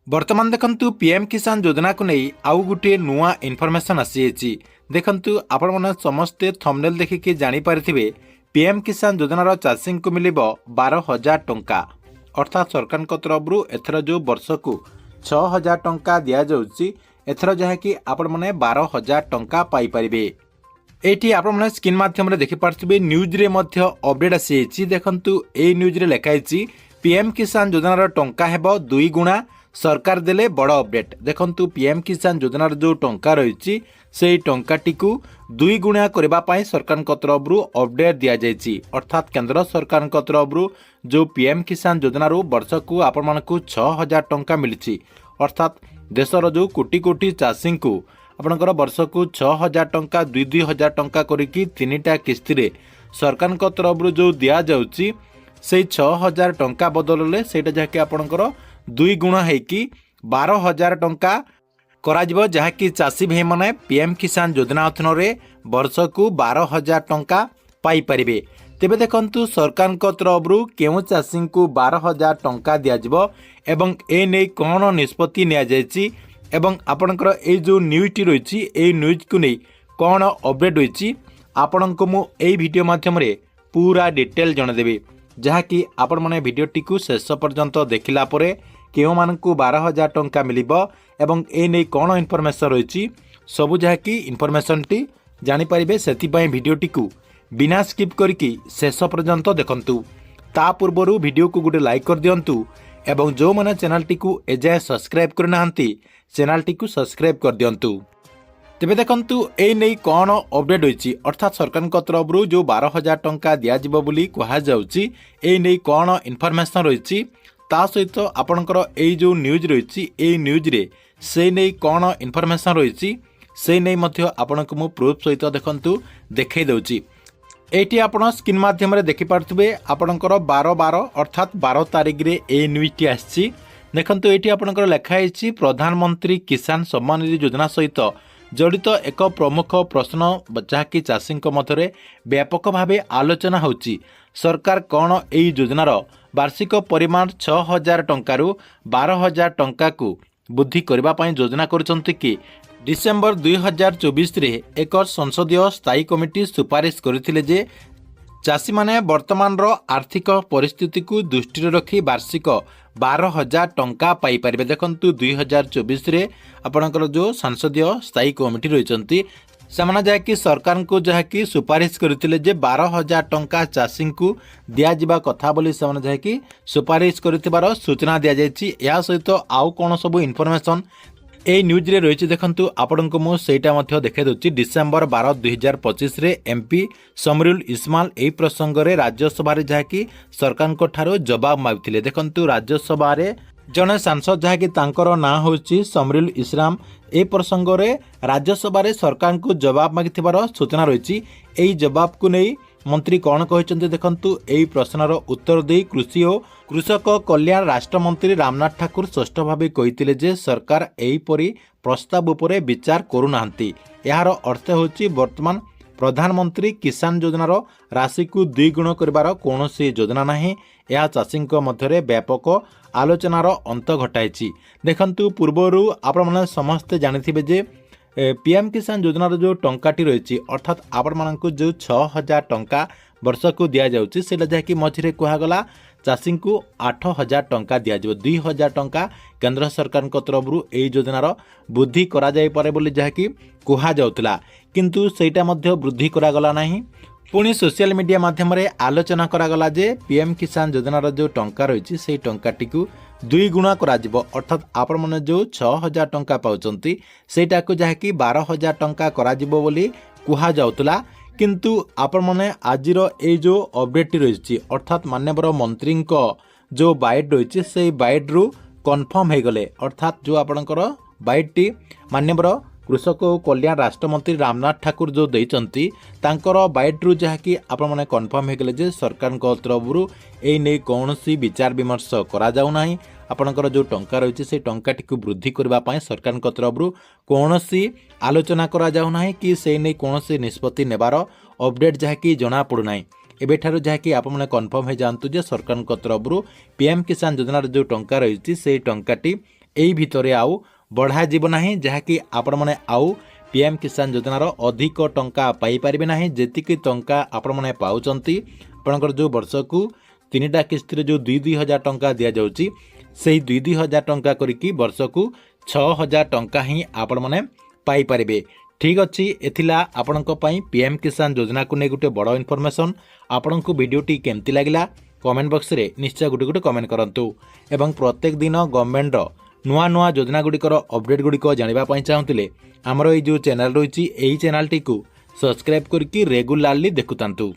बर्तमान देखंतु पीएम किसान योजना को नहीं आउ गोटे नुआ इनफॉरमेशन आसी देखंतु आपण माने समस्ते थंबनेल देखिके जानि पारिथिबे पीएम किसान योजनार चाषी को मिल 12,000 टंका अर्थात सरकार तरफ एथर जो वर्ष को 6,000 टंका दिया जाउची एथर जहाँकि आपण माने 12,000 टंका पाई परिबे। एठी आपण माने स्क्रीन माध्यम रे देखि पारथिबे न्यूज रे मध्य अपडेट आसी देखंतु ए न्यूज रे लिखाइछि पीएम किसान योजनार टंका हेबो 2 गुणा सरकार देले बड़ अपडेट। देखंतु पीएम किसान योजनार जो टंका रही से टंकाटी को 2 गुणा करने सरकार तरफ अपडेट दि जाइए अर्थात केंद्र सरकार तरफ जो पीएम किसान योजनार वर्ष को आपण मानक 6,000 टंका मिली अर्थात देशर जो कोटी कोटी चाषी को आपणकर वर्ष को 6,000 टंका 2,000 टंका करके 3टा किस्ती सरकार तरफ जो दि जाउची से 6,000 टंका बदल से जहाँकि आपणकर 2 गुणा होगी 12,000 टंका करा जहाँकि चाषी भाई मैंने पीएम किसान योजना अधीन वर्ष को 12,000 टंका पाई परिबे। तेबे देखंतु सरकार तरफ केउ चाषी को 12,000 टंका दिज्व एवं ए नहीं कौन निष्पत्ति नि एवं आपणकर ए जो न्यूज़ रही ए न्यूज़ को नहीं कौन अपडेट रही आपण को मु ए वीडियो माध्यम पूरा डिटेल जनदेवी जहाँकि आपण मैंने भिडटी को शेष पर्यंत देखला परे केउ मानकु 12,000 टंका मिलिबो एवं ए नै कोन इनफॉरमेशन रही सबू जहाँकि इनफॉरमेशन टी जानि परिबे सेति भिडटी को बिना स्किप करके शेष पर्यंत देखंतु। ता पूर्वरु वीडियो को गोटे लाइक कर दियंतु एवं जो माने चैनल टी को एजाय सब्सक्राइब करनाहंती चैनल टी को सब्सक्राइब कर दियंतु। तेबे देखंतु ए नै कोन अपडेट होईची अर्थात सरकार तरफ जो 12,000 टंका दिया जिवो बोली कहा जाउची ए नै कोन इनफॉरमेशन रही ता सहित आपणकर ए जो न्यूज रही ए न्यूज रे से नै कोन इनफॉरमेशन रही से नै मध्य आपणक मु प्रूफ सहित देखंतु देखै दउची। एटी आपण स्क्रीन माध्यम रे देखि पारथबे आपणकर 12/12 अर्थात 12 तारिख रे ए न्यूज टी आछि देखंतु एटी आपणकर लेखा आइछि प्रधानमंत्री किसान सम्मान निधि योजना सहित जड़ित एक प्रमुख प्रश्न जहाँकि चाषी मध्य व्यापक भाव आलोचना होची सरकार कौन यही योजनार वार्षिक परिमाण 6,000 टंकारु 12,000 टंका को वृद्धि करने योजना करुछंती कि डिसेम्बर 2024 रे एक संसदीय स्थायी कमिटी सुपारिश करथिले जे चाषी माने वर्तमान आर्थिक परिस्थिति को दृष्टि रखी वार्षिक 12,000 टंका पाई परिबे। देखंतु 2024 रे आपणकर जो संसदीय स्थायी कमिटी रही सेमाने जहाँकि सरकार को जहाँकि सुपारिश करथिले जे 12,000 टंका चाषी को दिया जिबा कथा बोली सेमाने जहाँकि सुपारिश करथिबार सूचना दिया जायछि। या सहित आउ कोन सब इनफॉरमेशन ए न्यूज रे रही देखंतु आपनको मु सेटा मध्य देखाई दउछि डिसेम्बर 12 2025 रे एमपी समरुल इस्माइल ए प्रसंग रे राज्यसभा रे जहाँकि सरकार को ठारो जवाब मागिथिले। देखंतु राज्यसभा रे जने सांसद जहाँकि तांकर ना होछि समरुल इस्लाम ए प्रसंग रे राज्यसभा रे सरकार को जवाब मागिथिबार सूचना रही एई जवाब को नहीं मंत्री कौन कहते देखंतु एई प्रश्नर उत्तर दे कृषि और कृषक कल्याण राष्ट्रमंत्री रामनाथ ठाकुर स्पष्ट भाव कही जे सरकार एहीपरि प्रस्ताव उपरे विचार करूनाहांती। यार अर्थ होची वर्तमान प्रधानमंत्री किसान योजनार राशि को 2 गुण करिवार कौनसी योजना नाही। यह चाषी मध्य व्यापक आलोचनार अंत घटाई। देखंतु पूर्वरु आपण माने समस्ते जानिथिबे जे पीएम किसान योजनार जो टंकाटी रही अर्थात आपण मानक जो 6,000 टंका वर्ष को दि जाउची सेला जहाँकि मझिरे कहगला चाषी को 8,000 टंका दि जाव 2,000 टंका केंद्र सरकार तरफ यही योजनार वृद्धि करा जाय पारे बोली जहाँकि कहा जाउतला किंतु सेटा मध्य वृद्धि करागला नाही। पुणी सोशल मीडिया माध्यम रे आलोचना करागला जे पीएम किसान योजनार जो टंका रही से टंकाटी को 2 गुणा कराजिबो अर्थात आपण माने जो 6,000 टंका पाउचंती सेटा को जहाँकि 12,000 टंका कराजिबो बोली कहा जाउतला किंतु आपण माने आजिर ए जो अपडेट रही अर्थात माननीय मंत्री जो बाइट रही से बाइट रु कन्फर्म हो गले अर्थात जो आपणकर बाइट टी माननीय कृषक और कल्याण राष्ट्रमंत्री रामनाथ ठाकुर जो देइचंती तांकर बाइट रु जहाँकि आपण माने कन्फर्म हो गले जे सरकार तरफ ए नै कौनसी विचार विमर्श करा जाउ नाही। आपणकर जो टंका रही से टंकाटी को वृद्धि करने सरकार तरफ कौनसी आलोचना करा जाउ नाही कि से नै कौनसी निष्पत्ति नेबार अपडेट जहाँकि जना पड़ुना। एबेठारु जहाँकि आपने कन्फर्म हो जातु जे सरकार तरफ पीएम किसान योजनार जो टंका रही से टंकाटी एई भितरे आउ बढ़ाଯିब नाही जहाँकि आपण माने आउ पीएम किसान योजनार अधिक टंका पाई पारिबे नाही जेतिकी टंका आपण माने पाउचंती आपणकर जो वर्षकू 3टा किस्ती जो 2,000 टंका दिया जाउची सेही 2,000 टंका करिकी वर्षकू 6,000 टंका ही आपण माने पाई पारिबे। ठीक अच्छी एथिला आपणक पई पीएम किसान योजना को नै गुटे बड़ इनफॉरमेशन। आपणको वीडियोटी केमती लागिला कमेंट बॉक्स रे निश्चय गुटे गुटे कमेंट करंतु एवं प्रत्येक दिन गवर्नमेंट नुआ नुआ योजना गुड़िकर अपडेट गुड़िक जानिबा पई चाहुतिले हमर ए जो चैनल रही एही चैनल टी को सब्सक्राइब करके रेगुलारली देखुतांतु।